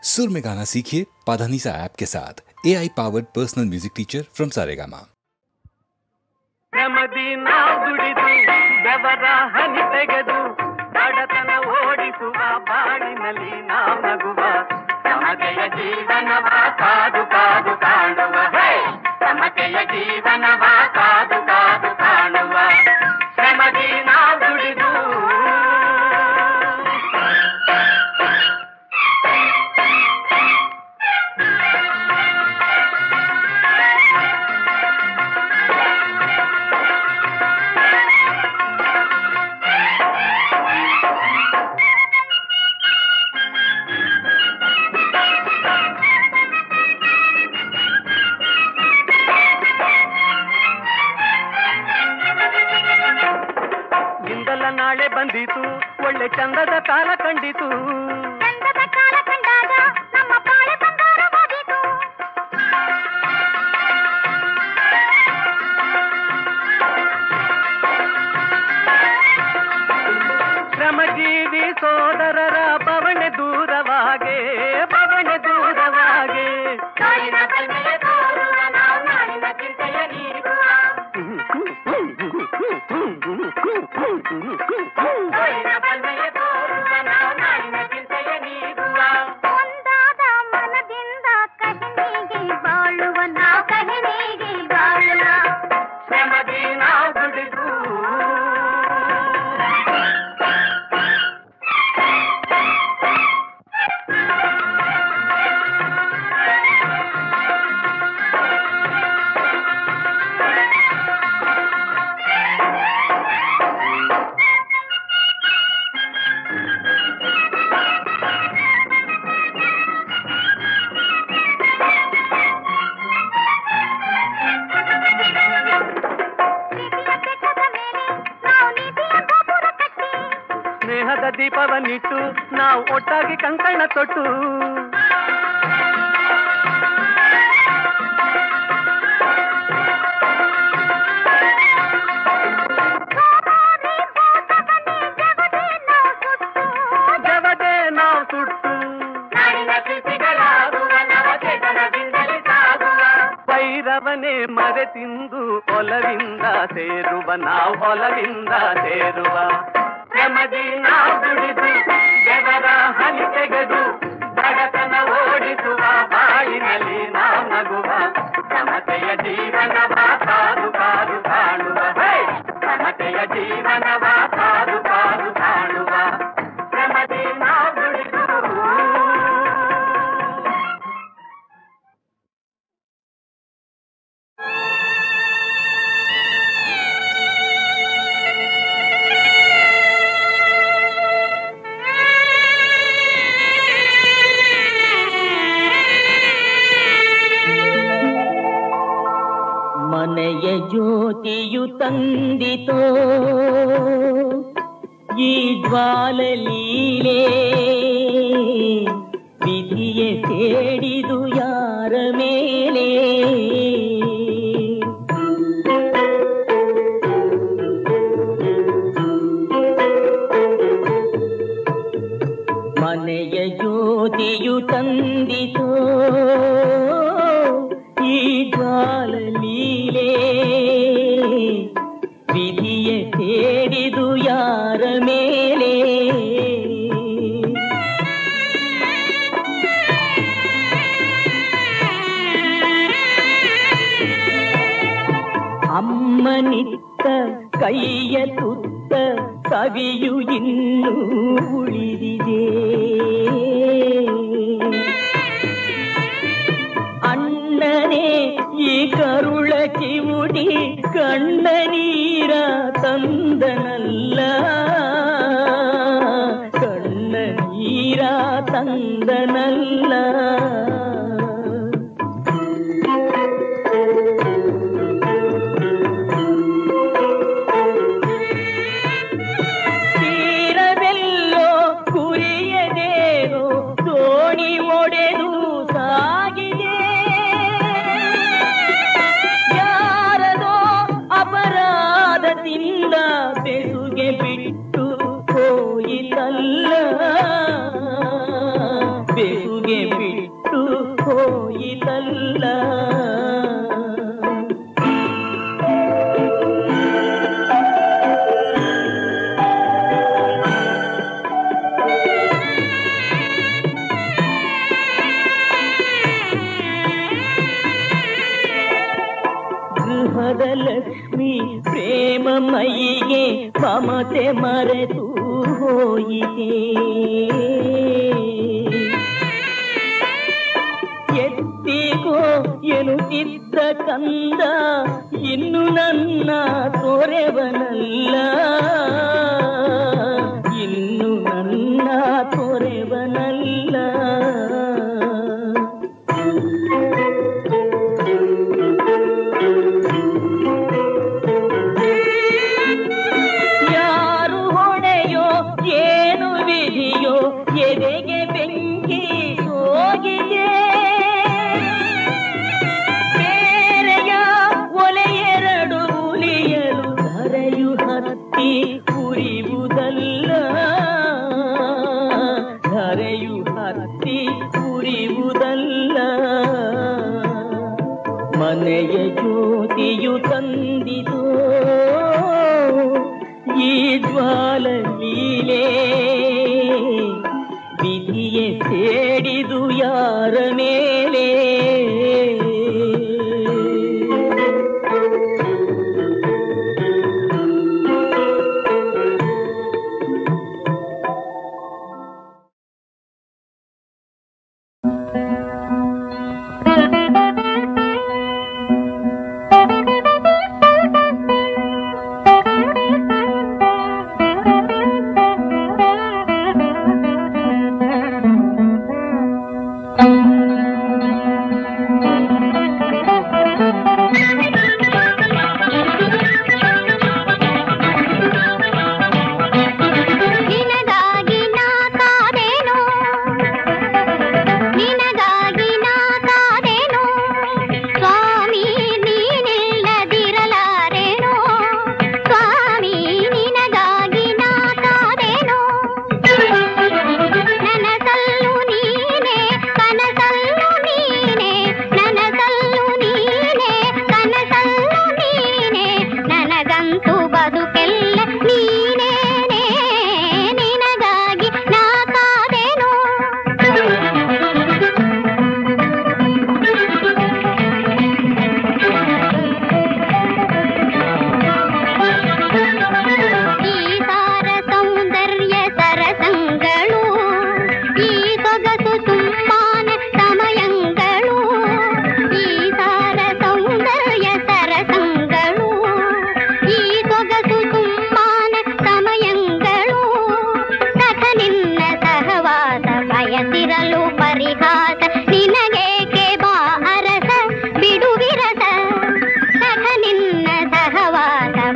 सुर में गाना सीखिए पाधानीसा ऐप के साथ। AI powered personal music teacher from Saregama. ನಾಳೆ ಬಂದಿತು ಒಳ್ಳೆ ಚಂದದ ಕಾಲ ಕಂಡಿತು ಚಂದದ ಕಾಲ ಕಂಡಾಗ ನಮ್ಮ ಬಾಳೆ ಬಂಗಾರವಾದೀತು ಶ್ರಮಜೀವಿ ಸೋದರರ ಬವಣೆ ದೂರವಾಗೆ ನಾಳಿನ ಕಲ್ಮೆಯ ತೋರುವ ನಾವು ನಾಳಿನ ಚಿಂತೆಯ ನೀಡುವ ನಾಳಿನ ಕಲ್ಮೆಯ ತೋರುವ ನಾವು ನಾಳಿನ ಚಿಂತೆಯ ನೀಡುವ ಒಂದಾದ ಮನದಿಂದ ಕಹಿನಿಗೆ ಬಾಳುವ ನಾವು ಕಹಿನಿಗೆ ಬಾಳುವ ಶ್ರಮದಿ ನಾವು ದುಡಿದು ಸ್ನೇಹದ ದೀಪವನ್ನಿಟ್ಟು ನಾವು ಒಟ್ಟಾಗಿ ಕಂಕಣ ತೊಟ್ಟು ಜವದೇ ನಾವು ಸುಟ್ಟು ನಾಡಿನ ಶಿಲ್ಪಿಗಳಾಗುವ ನವಚೇತನದಿಂದಲೇ ಸಾಗುವ ಭೈರವನೇ ಮರೆ ತಿಂದು ಒಲವಿಂದ ಸೇರುವ ನಾವು ಹೊಲವಿಂದ ಸೇರುವ ಶ್ರಮದಿ ನಾವು ದುಡಿದು ಬೆವರ ಹನಿ ತೆಗೆದು ಬಡತನ ಓಡಿಸುವ ಬಾಳಿನಲ್ಲಿ ನಾವು ನಗುವ ಸಮತೆಯ ಜೀವನವ ಕಾದು ಕಾದು ಕಾಣುವ ಸಮತೆಯ ಜೀವನವ ಕಾದು ಕಾದು ಕಾಣುವ ಶ್ರಮದಿ ನಾವು ದುಡಿದು ಮನೆಯ ಜ್ಯೋತಿಯು ತಂದಿತೋ ಈ ಜ್ವಾಲಲೀಲೆ ವಿಧಿಯೇ ಸೇಡಿದು ಯಾರ ಮೇಲೆ ಮನೆಯ ಜ್ಯೋತಿಯು ತಂದಿತೋ ಈ ಜ್ವಾಲಲೀಲೆ ವಿಧಿಯೇ ಸೇಡಿದು ಯಾರ ಮೇಲೆ ಅಮ್ಮನಿತ್ತ ಕೈಯ ತುತ್ತ ಕವಿಯು ಇನ್ನೂ ಉಳಿದಿದೆ ಅಣ್ಣನೇ ಈ ಕರುಳ ಕಿವುಡಿ ಕಣ್ಣ ನೀರ ತಂದನಲ್ಲ ಕಣ್ಣ ನೀರ ತಂದನಲ್ಲ ತೀರವೆಲ್ಲೋ ಕುರಿಯದೇನೋ ದೋಣಿ ಒಡೆದು ಸಾಗಿದೆ ಯಾರದೋ ಅಪರಾಧದಿಂದ ಬೆಸುಗೆ ಬಿಟ್ಟು ಹೋಯಿತಲ್ಲ ಬೆಸುಗೆ ಪದಲಕ್ಷ್ಮಿ ಪ್ರೇಮಮಯಿಗೆ ಮಮತೆ ಮರೆತು ಹೋಯಿತೆ. ಎತ್ತಿಗೋ ಎನ್ನುತ್ತಿದ್ದ ಕಂದ ಇನ್ನು ನನ್ನ ತೊರೆವನಲ್ಲ, ಇನ್ನು ನನ್ನ ತೊರೆವನಲ್ಲ. ಯಾರು ಹೊಣೆಯೋ ಏನು ವಿಧಿಯೋ ಎದೆಗೆ ಬೆಂಕಿ ಹೋಗಿದೆ. ಬೇರೆಯ ಒಲೆಯೆರಡು ಉಳಿಯಲು ಧರೆಯು ಹತ್ತಿ ಉರಿಯುವುದಲ್ಲ, ಧರೆಯು ಹತ್ತಿ ಉರಿಯುವುದಲ್ಲ. ಮನೆಯ ಜ್ಯೋತಿಯು ತಂದಿತು ಈ ಜ್ವಾಲ ಲೀಲೆ, ವಿಧಿಯೇ ಸೇಡಿದು ಯಾರ ಮೇಲೆ.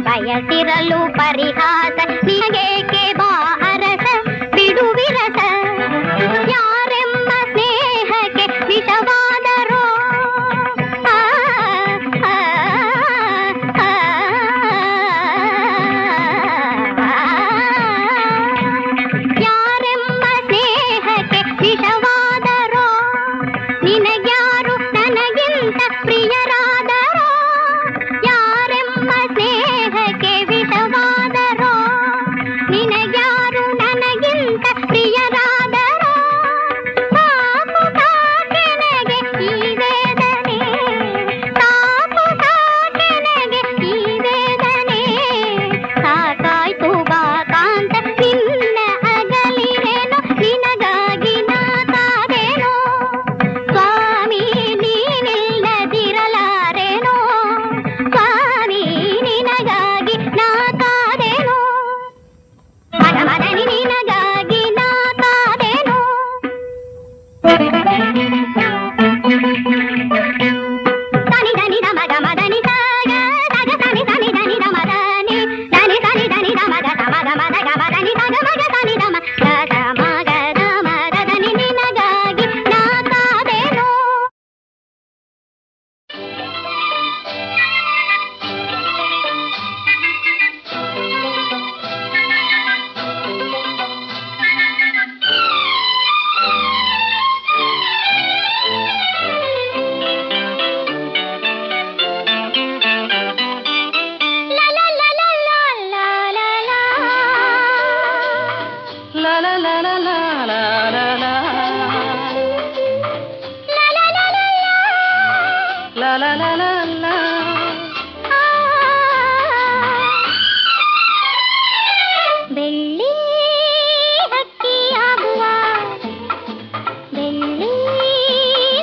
ಬಯಸಿರಲು ಪರಿಹಾಸ ನಿನಗೇಕೆ ಬಾ ಅರಸ ಬಿಡು ವಿರಸ. ಯಾರೆಂಬ ಸ್ನೇಹಕ್ಕೆ ವಿಷವಾದರೋ ಯಾರೆಂಬ ಸ್ನೇಹಕ್ಕೆ ವಿಷವಾದರೋ ನಿನಗ್ಯಾರು ನನಗಿಂತ ಪ್ರಿಯರಾದರೋ. ಯಾರೆಂಬ ಸ್ನೇಹಕ್ಕೆ ವಿಷವಾದರೋ ನಿನಗ್ಯಾರು ನನಗಿಂತ ಪ್ರಿಯರಾದರೋ. ಸಾಕು ಸಾಕೆನಗೆ ಈ ವೇದನೆ, ಸಾಕು ಸಾಕೆನಗೆ ಈ ವೇದನೆ. ಸಾಕಾಯ್ತು ಬಾ ಕಾಂತ ನಿನ್ನ ಅಗಲಿರೇನೋ, ನಿನಗಾಗಿ ನಾ ಕಾದೇನೋ. ಸ್ವಾಮಿ ನೀನಿಲ್ಲದಿರಲಾರೇನೋ, ಸ್ವಾಮಿ ನಿನಗಾಗಿ ನಾ ಕಾದೇನೋ. ಮನ ಮದನಿ ನಿನಗಾಗಿ ನಾ ಕಾದೇನೋ. ಸನಿ ಧನಿ ದ ಮಗ ಮದನಿ ಸಾಗ ಸಗ ಸನಿ ಸನಿ ಧನಿ the Madani Dhani Sunny Dhani the ಮಗ ಮಗ ಮದ ಗ ಮದನಿ ಸಗ ಮಗ ಸನಿ ದ ಮಗ ಮಗ ದ ಮದ ಧನಿ ನಿನಗಾಗಿ ನಾ ಕಾದೇನೋ. ಬೆಳ್ಳಿ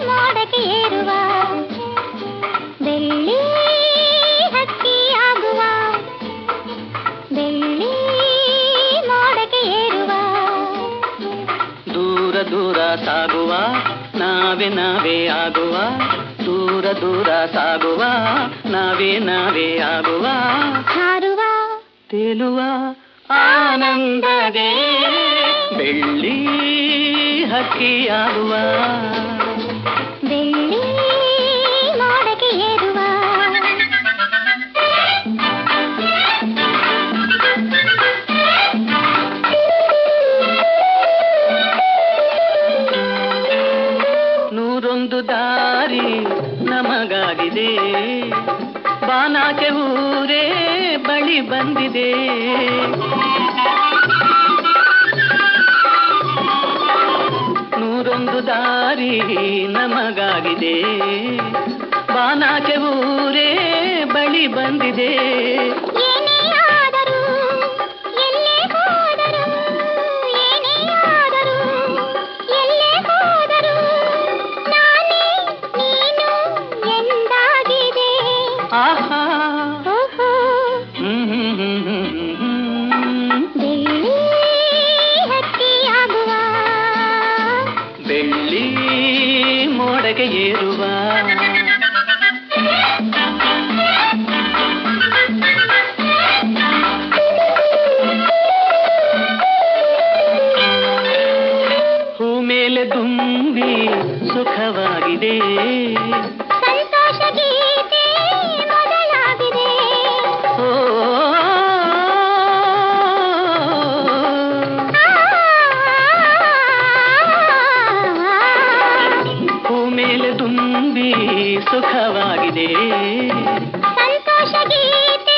ಮೋಡಕ್ಕೆ ಏರುವ ಬೆಳ್ಳಿ ಹಕ್ಕಿಯಾಗುವ ಬೆಳ್ಳಿ ಮೋಡಕ್ಕೆ ಏರುವ ದೂರ ದೂರ ಸಾಗುವ ನಾವೇ ನಾವೇ ಆಗುವ ದೂರ ದೂರ ಸಾಗುವ ನಾವೇ ನಾವೇ ಆಗುವ ಹಾರುವ ತೇಲುವ ಆನಂದದೇ ಬೆಳ್ಳಿ ಹಕ್ಕಿಯಾಗುವ ಬೆಳ್ಳಿ ಮೋಡಕ್ಕೆ ಏರುವ ನೂರೊಂದು ದಾರಿ ನಮಗಾಗಿದೆ ಬಾನಾಚೆ ಊರೇ ಬಳಿ ಬಂದಿದೆ ನೂರೊಂದು ದಾರಿ ನಮಗಾಗಿದೆ ಬಾನಾಚೆ ಊರೇ ಬಳಿ ಬಂದಿದೆ ಏನೇ ಆದರೂ ಎಲ್ಲೇ ಹೋದರೂ ಏನೇ ಆದರೂ ಎಲ್ಲೇ ಹೋದರೂ ನಾನೇ ನೀನು ಎಂದಾಗಿದೆ ಆಹಾ ಓಹೋ ಬೆಳ್ಳಿ ಹಕ್ಕಿಯಾಗುವ ಬೆಳ್ಳಿ ಮೋಡಕ್ಕೆ ಏರುವ ಹೂ ಮೇಲೆ ತುಂಬಿ ಸುಖವಾಗಿದೆ ಸಂತೋಷ ಗೀತೆ ಮೊದಲಾಗಿದೆ ಓ ಹೂ ಮೇಲೆ ತುಂಬಿ ಸುಖವಾಗಿದೆ ಸಂತೋಷ ಗೀತೆ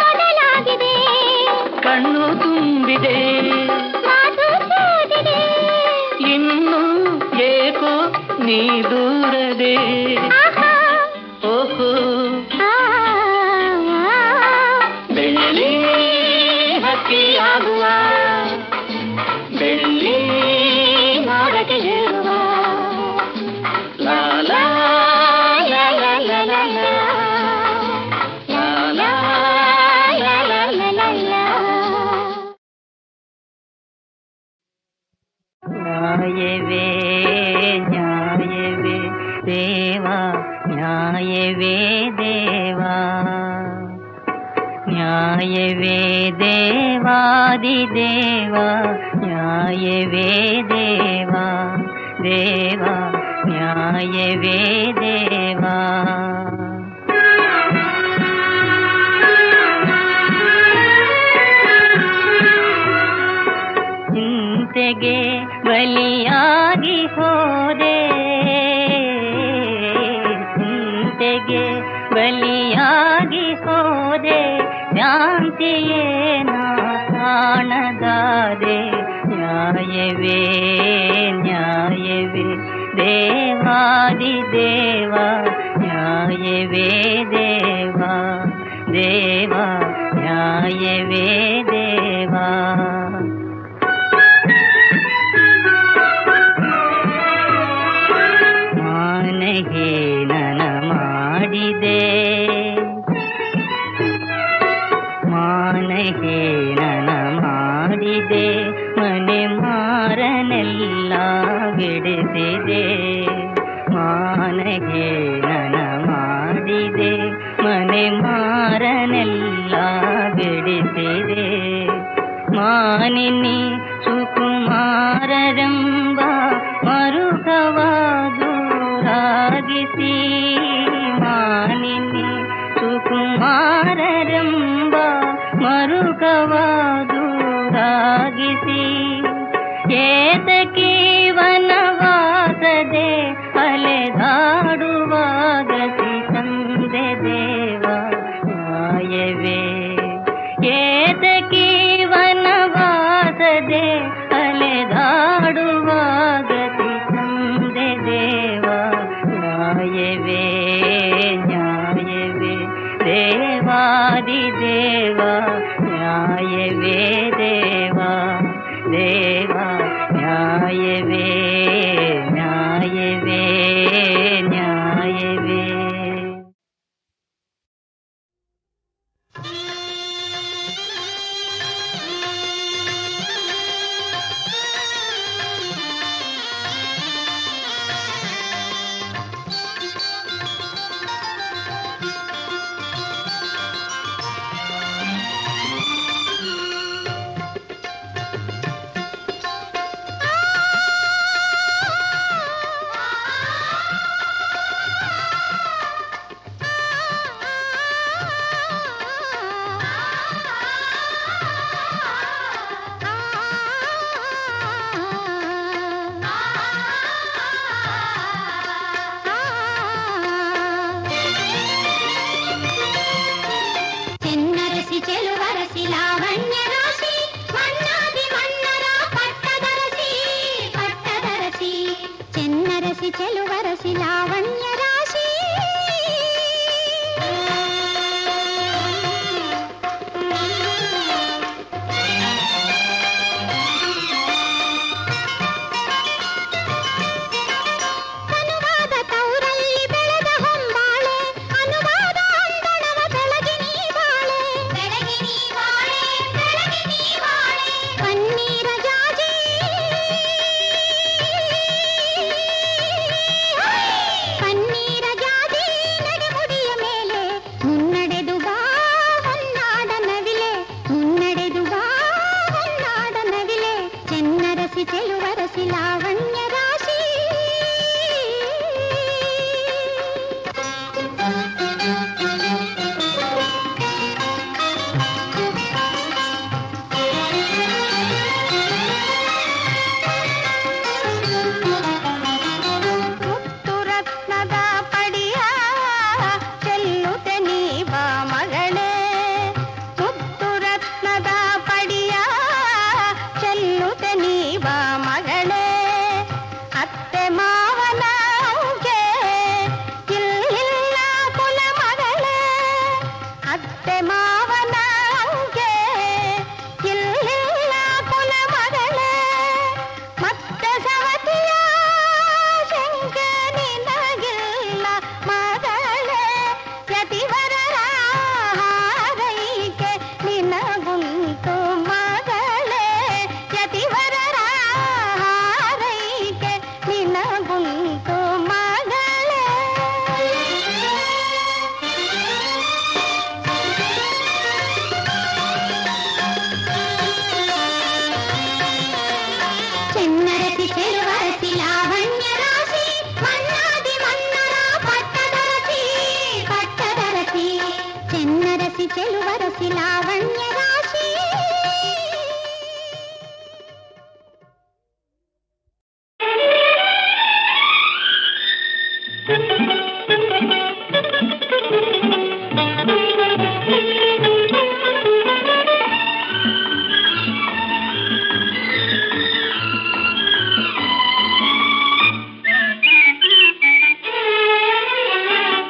ಮೊದಲಾಗಿದೆ ಕಣ್ಣು ತುಂಬಿದೆ ಮಾತು ಸೋದಿದೆ ಇನ್ನು ಏಕೋ ನೀ ದೂರದೆ ಆಹಾ ಓಹೋ ಬೆಳ್ಳಿ ಹಕ್ಕಿಯಾಗುವ ಬೆಳ್ಳಿ ಮೋಡಕ್ಕೆ ಏರುವ ಲಾ ಲಾ ಲಾ ಲಾ ಲಾ ಲಾ ಲಾ. ಲಾ ಲಾ ಲಾ ಲಾ ಲಾ ಲಾ ಲಾ. ನ್ಯಾಯವೇ ನ್ಯಾಯವೇ ದೇವಾ ನ್ಯಾಯವೇ ದೇವಾ ನ್ಯಾಯವೇ ದೇವಾದಿದೇವಾ ನ್ಯಾಯವೇ ದೇವಾ ದೇವಾ ನ್ಯಾಯವೇ ದೇವಾ ಚಿಂತೆಗೆ ಬಲಿಯಾಗಿ ಹೋದೆ ಚಿಂತೆಗೆ ಬಲಿಯಾಗಿ ಹೋದೆ ಶಾಂತಿಯೇ ನಾ ಕಾಣದಾದೆ ನ್ಯಾಯವೇ ನ್ಯಾಯವೇ ದೇವಾದಿದೇವಾ ನ್ಯಾಯವೇ ದೇವಾ ದೇವಾ ನ್ಯಾಯವೇ ದೇವಾ ಮಾನಹೀನನ ಮಾಡಿದೆ ಮಾನಹೀನನ ಮಾಡಿದೆ ಮನೆ ಮಾರನೆಲ್ಲ ಬಿಡಿಸಿದೆ ಮಾನಹೀನನ ಮಾಡಿದೆ ಮನೆ ಮಾರನೆಲ್ಲ ಬಿಡಿಸಿದೆ ಮಾನಿನಿ ಸುಕುಮಾರರೆಂಬ ಮರುಕವಾದೂರಾಗಿಸಿ ಮಾನಿನಿ ಸುಕುಮಾರರೆಂಬ ಮರುಕವಾದೂರಾಗಿಸಿ ಏತಕಿ ವನವಾಸದೆ ಅಲೆದಾಡುವಾಗತಿ ತಂದೆ ದೇವ ನ್ಯಾಯವೇ ಏತಕಿ ವನವಾಸದೆ ಅಲೆದಾಡುವಾಗತಿ ತಂದೆ ದೇವ ನ್ಯಾಯವೇ ನ್ಯಾಯವೇ ದೇವಾದಿದೇವ ನ್ಯಾಯವೇ ದೇವಾ ದೇವಾ ನ್ಯಾಯವೇ ನ್ಯಾಯ ಚೆನ್ನರಸಿ ಚೆಲುವರಸಿ ಲಾವಣ್ಯ ರಾಶಿ ಅನುವಾದ ತೌರಲ್ಲಿ ಬೆಳೆದ ಹೊಂಬಾಳೆ ಅನುವಾದ ಅಂದಣವ ಬೆಳಗಿನಿ ಬಾಳೆ ಬೆಳಗಿನಿ ಬಾಳೆ ಬೆಳಗಿನಿ ಬಾಳೆ ಪನ್ನೀರ ಜಾಜಿ ಪನ್ನೀರ ಜಾಜಿ ನಡೆಮುಡಿಯ ಮೇಲೆ ಮುನ್ನಡೆದು ಬಾ ಹೊನ್ನಾಡ ನವಿಲೆ ಮುನ್ನಡೆದು ಬಾ ಹೊನ್ನಾಡ ನವಿಲೆ ಚೆನ್ನರಸಿ ಚೆಲುವರಸಿ ಲಾವಣ್ಯ ರಾಶಿ ಮುತ್ತು ರತ್ನದ ಪಡಿಯ ಚೆಲ್ಲುತ್ತೆ ನೀ ಬಾ ಮಗಳೇ ಮುತ್ತು ರತ್ನದ ಪಡಿಯ ಚೆಲ್ಲುತ್ತೆ ನೀ ಬಾ ಮಗಳೇ ಅತ್ತೆ ಮಾವನ ಅಂಕೆ ಇಲ್ಲಿಲ್ಲ ಕುಲ ಮಗಳೇ ಅತ್ತೆ ಮಾವನ ಅಂಕೆ ಇಲ್ಲಿಲ್ಲ ಕುಲ ಮಗಳೇ ಮತ್ತೆ ಸವತಿಯ ಶಂಕ ನಿನಗಿಲ್ಲ ಮಗಳೇ ಯತಿವರರ ಹಾರೈಕೆ ನಿನಗುಂಟು ಮಗಳೇ ಯತಿವರರ ಹಾರೈಕೆ ನಿನಗುಂಟು ಮಗಳೇ ಚೆನ್ನರಸಿ ಚೆಲುವರಸಿ ಲಾವಣ್ಯ ರಾಶಿ ಮನ್ನಾದಿ ಮನ್ನರ ಪಟ್ಟದರಸಿ ಪಟ್ಟದರಸಿ ಚೆನ್ನರಸಿ ಚೆಲುವರಸಿ ಲಾವಣ್ಯ ರಾಶಿ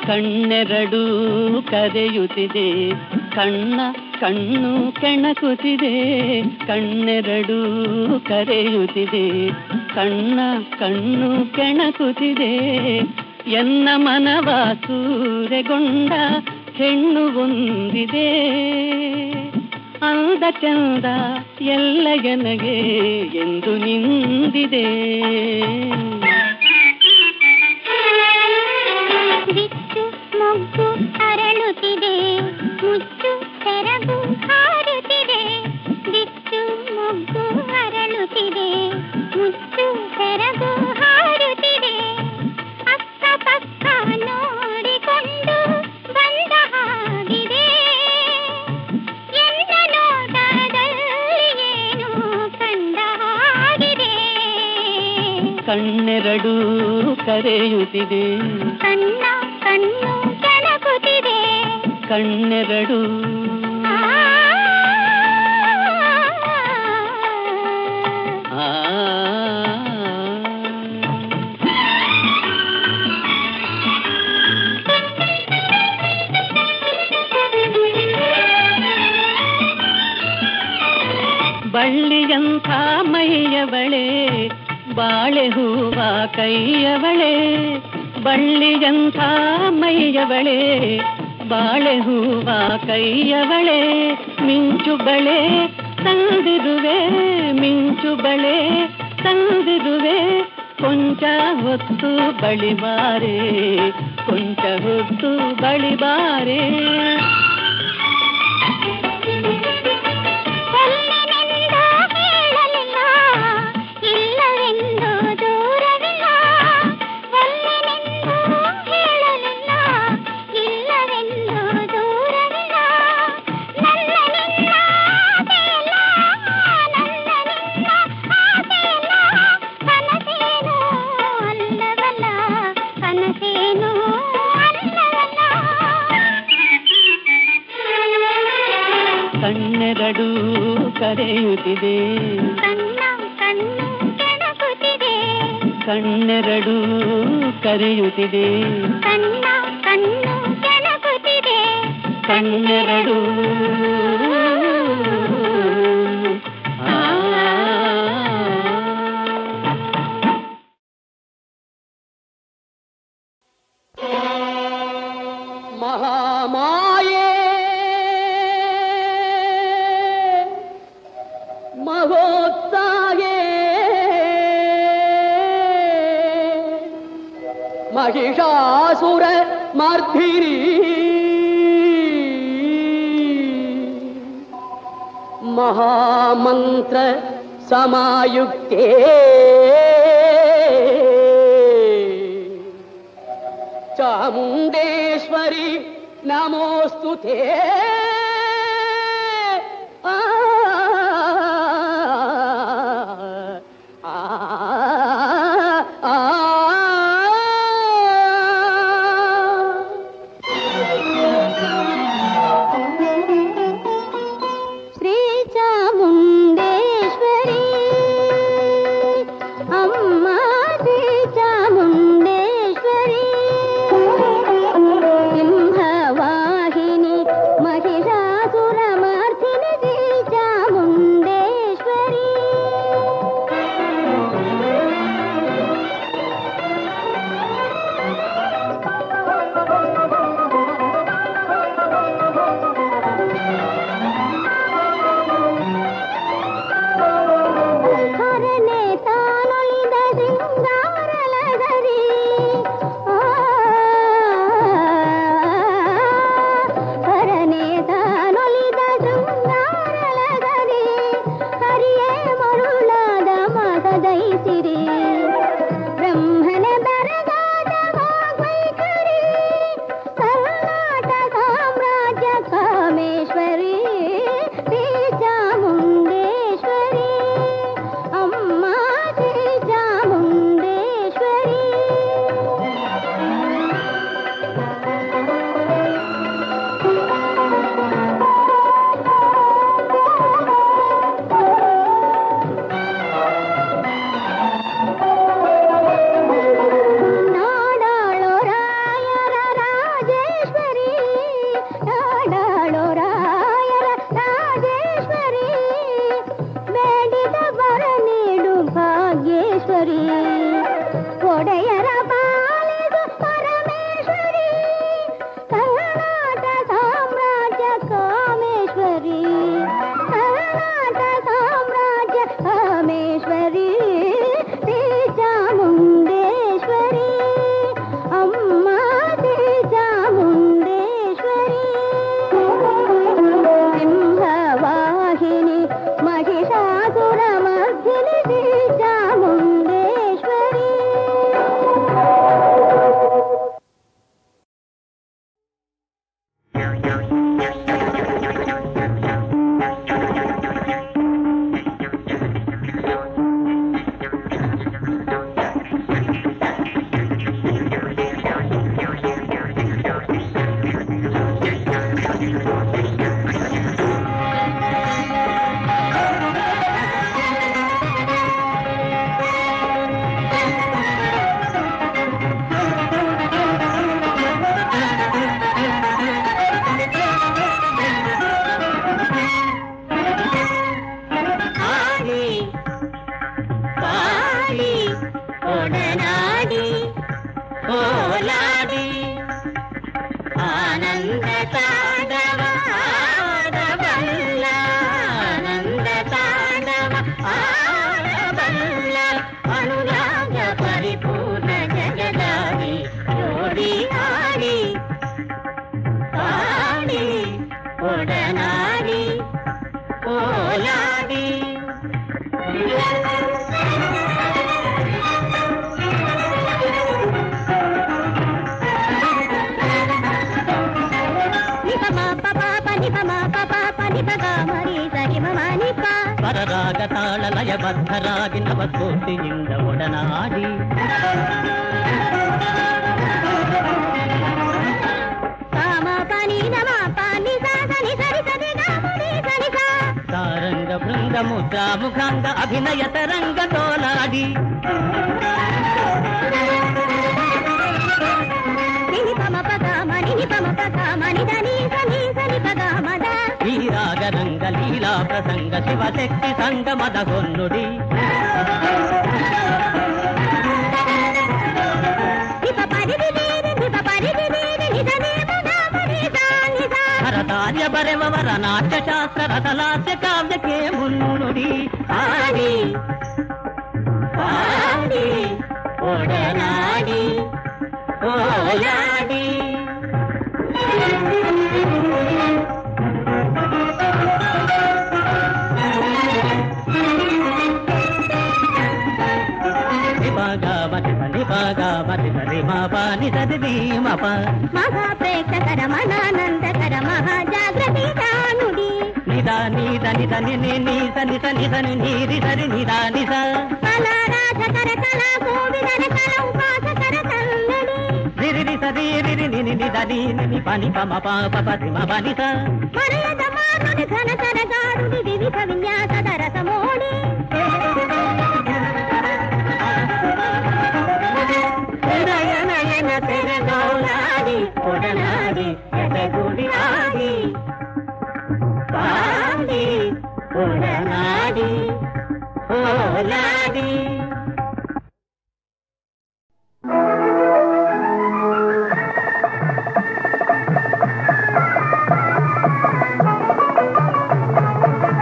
ಕಣ್ಣೆರಡು ಕರೆಯುತ್ತಿದೆ ಕಣ್ಣ ಕಣ್ಣು ಕೆಣಕುತ್ತಿದೆ ಕಣ್ಣೆರಡು ಕರೆಯುತ್ತಿದೆ ಕಣ್ಣ ಕಣ್ಣು ಕೆಣಕುತ್ತಿದೆ ಎನ್ನ ಮನವ ಸೂರೆಗೊಂಡ ಹೆಣ್ಣು ಒಂದಿದೆ ಅಂದ ಚಂದ ಎಲ್ಲ ಎನಗೆ ಎಂದು ನಿಂದಿದೆ ಬಿಚ್ಚು ಮೊಗ್ಗು ಅರಳುತ್ತಿದೆ ಮುಚ್ಚು ಸೆರಗು ಹಾರುತ್ತಿದೆ ಬಿಚ್ಚು ಮೊಗ್ಗು ಅರಳುತ್ತಿದೆ ಮುಚ್ಚು ಸೆರಗು ಹಾರುತ್ತಿದೆ ಅಕ್ಕ ಪಕ್ಕ ನೋಡಿಕೊಂಡು ಬಂದ ಹಾಗಿದೆ ಎನ್ನ ನೋಟದಲ್ಲಿ ಏನು ಕಂಡ ಹಾಗಿದೆ ಕಣ್ಣೆರಡು ಕರೆಯುತ್ತಿದೆ ಕಣ್ಣ ಕಣ್ಣು ಕೆಣಕುತ್ತಿದೆ ಕಣ್ಣೆರಡು ಆ ಬಳ್ಳಿಯಂಥ ಮೈಯವಳೆ ಬಾಳೆ ಹೂವ ಕೈಯವಳೆ ಬಳ್ಳಿಯಂಥ ಮೈಯವಳೆ ಬಾಳೆ ಹೂವ ಕೈಯವಳೆ ಮಿಂಚು ಬಳೆ ತಂದಿರುವೆ ಮಿಂಚು ಬಳೆ ತಂದಿರುವೆ ಕೊಂಚ ಹೊತ್ತು ಬಳಿಬಾರೆ ಕೊಂಚ ಹೊತ್ತು ಬಳಿಬಾರೆ ಕಣ್ಣೆರಡು ಕರೆಯುತ್ತಿದೆ ಕಣ್ಣ ಕಣ್ಣು ಕೆಣಕುತ್ತಿದೆ ಕಣ್ಣೆರಡು ಕರೆಯುತ್ತಿದೆ ಕಣ್ಣ ಕಣ್ಣು ಕೆಣಕುತ್ತಿದೆ ಕಣ್ಣೆರಡು ಮಹಾಮಾಯೆ ಮಹೋತ್ಸಾಹೇ ಮಹಿಷಾಸುರ ಮರ್ಧಿನಿ ಮಹಾಮಂತ್ರ ಸಮಾಯುಕ್ತೇ ಚಾಮುಂಡೇಶ್ವರಿ ನಮೋಸ್ತುತೇ ಲಯಬದ್ಧರಾಗಿ ನವಸ್ಫೂರ್ತಿಯಿಂದ ಒಡನಾಡಿ ಸಾರಂಗ ಬೃಂದ ಮುದ್ರಾ ಮುಖಾಂಗ ಅಭಿನಯ ತರಂಗ ತೋಲಾಡಿ ಈ ರಾಗರಂಗ ಲೀಲಾ ಪ್ರಸಂಗ ಶಿವಶಕ್ತಿ ಸಂಗಮದ ಹೊನ್ನುಡಿ ಭರತಾರ್ಯ ಬರೆವವರ ನಾಟ್ಯಶಾಸ್ತ್ರ ರಥಲಾಸ್ಯ ಕಾವ್ಯಕ್ಕೆ ಮುನ್ನುಡಿ ಆಡಿ ಪಾಡಿ ಒಡನಾಡಿ ಓಲಾಡಿ ಮಹಾಪ್ರೇಕ್ಷಕರ ಮನಾನಂದಕರ ಮಹಾಜಾಗೃತಿ ನುಡಿ ನಿಧ ನಿಧ ನಿಧ ನಿನಿ ನಿಸ ನಿಸ ನಿಧ ನೀರಿ ಸರಿ ನಿಧ ನಿಸ ಕಲಾರಾಧಕರ ಕಲಾ ಕೋವಿದರ ಕಲ ಉಪಾಸಕರ ಕನ್ನಡಿ ರಿರಿ ಸರಿ ರಿರಿ ನಿನಿ ನಿಧ ನೀನಿ ಪನಿ ಪಮ ಪಾಪ ಪತಿ ಮ ಬನಿಸ ಮರೆಯದ ಮಾರುಡಿ ಘನ ಸರಗಾರುಡಿ ವಿವಿಧ ವಿನ್ಯಾಸದ ರಸಮೋಡಿ ತೆರೆಗೋಲಾಡಿ ಒಡನಾಡಿ ಎಡೆಗುಡಿ ಆಡಿ ಪಾಡಿ ಒಡನಾಡಿ ಓಲಾಡಿ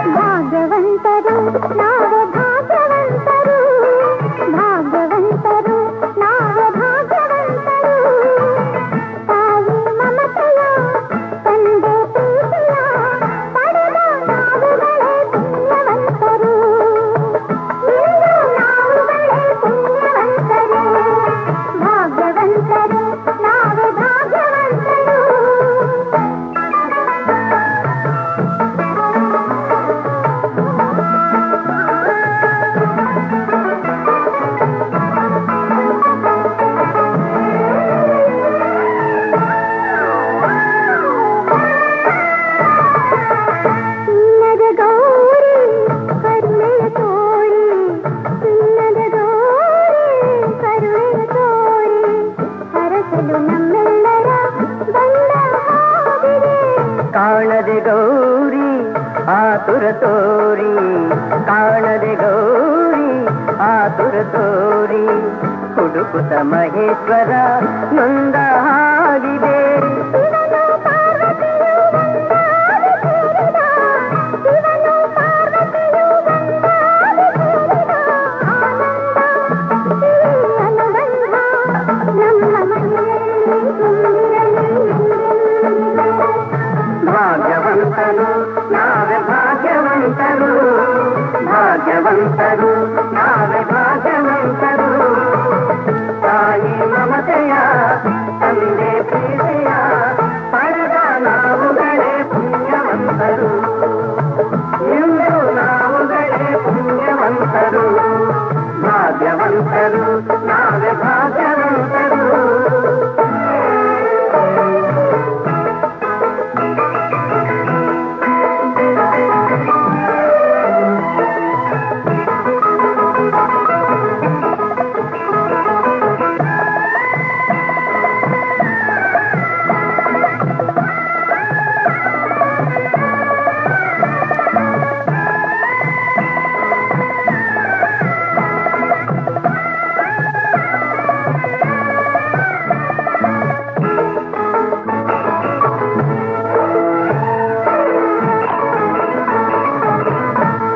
ಭಾಗ್ಯವಂತರು ನಾವು ಭಾಗ್ಯವಂತರು ಭಾಗ್ಯವಂತರು ನಾವು ಭಾಗ್ಯವಂತರು ತಾಯಿ ಮಮತೆಯ ತಂದೆ ಪ್ರೀತಿಯ ಪಡೆದ ನಾವುಗಳೇ ಪುಣ್ಯವಂತರು ನಾವುಗಳೇ ಪುಣ್ಯವಂತರು ಭಾಗ್ಯವಂತರು ನಾವು ಭಾಗ್ಯವಂತರು ಕಾಣದೆ ಗೌರಿ ಆತುರ ತೋರಿ ಕಾಣದೆ ಗೌರಿ ಆತುರ ತೋರಿ ಹುಡುಕುತ ಮಹೇಶ್ವರ ನೊಂದ ಹಾಗಿದೆ ಭಾಗ್ಯವಂತರು ನಾವೇ ಭಾಗ್ಯವಂತರು ಭಾಗ್ಯವಂತರು ನಾವೇ ಭಾಗ್ಯವಂತರು ತಾಯಿ ಮಮತೆಯ ತಂದೆ ಪ್ರೀತಿಯ ಪಡೆದ ನಾವುಗಳೇ ಪುಣ್ಯವಂತರು ಎಂದು ನಾವುಗಳೇ ಪುಣ್ಯವಂತರು ಭಾಗ್ಯವಂತರು ನಾವೇ ಭಾಗ್ಯವಂತರು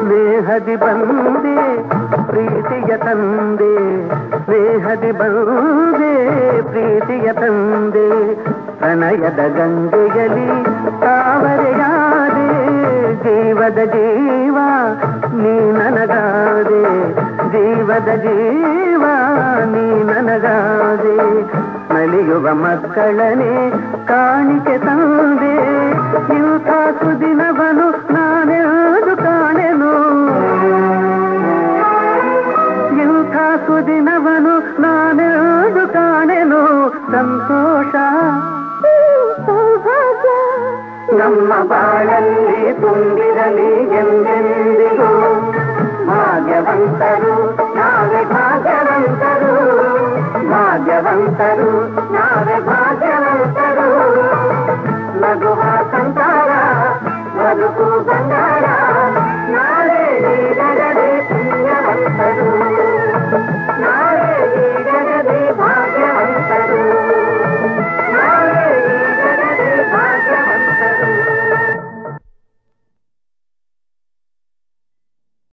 ಸ್ನೇಹದಿ ಬಂದೆ ಪ್ರೀತಿಯ ತಂದೆ ಸ್ನೇಹದಿ ಬಂದೆ ಪ್ರೀತಿಯ ತಂದೆ ಪ್ರಣಯದ ಗಂಗೆಯಲ್ಲಿ ತಾವರೆಯಾದೆ ಜೀವದ ಜೀವ ನೀ ನನಗಾದೆ ಜೀವದ ಜೀವ ನೀ ನನಗಾದೆ ನಲಿಯುವ ಮಕ್ಕಳನೆ ಕಾಣಿಕೆ ತಂದೆ ಇಂಥ ಸುದಿನವನು ನಾನೆಂದು ಕಾಣೆನು ಇಂಥ ಸುದಿನವನು ನಾನೆಂದು ಕಾಣೆನು ಸಂತೋಷ ಸೌಭಾಗ್ಯ ನಮ್ಮ ಬಾಳಲ್ಲಿ ತುಂಬಿರಲಿ ಎಂದೆಂದಿಗೂ ಭಾಗ್ಯವಂತರು ನಾವೇ ಭಾಗ್ಯವಂತರು ಕವಿತರ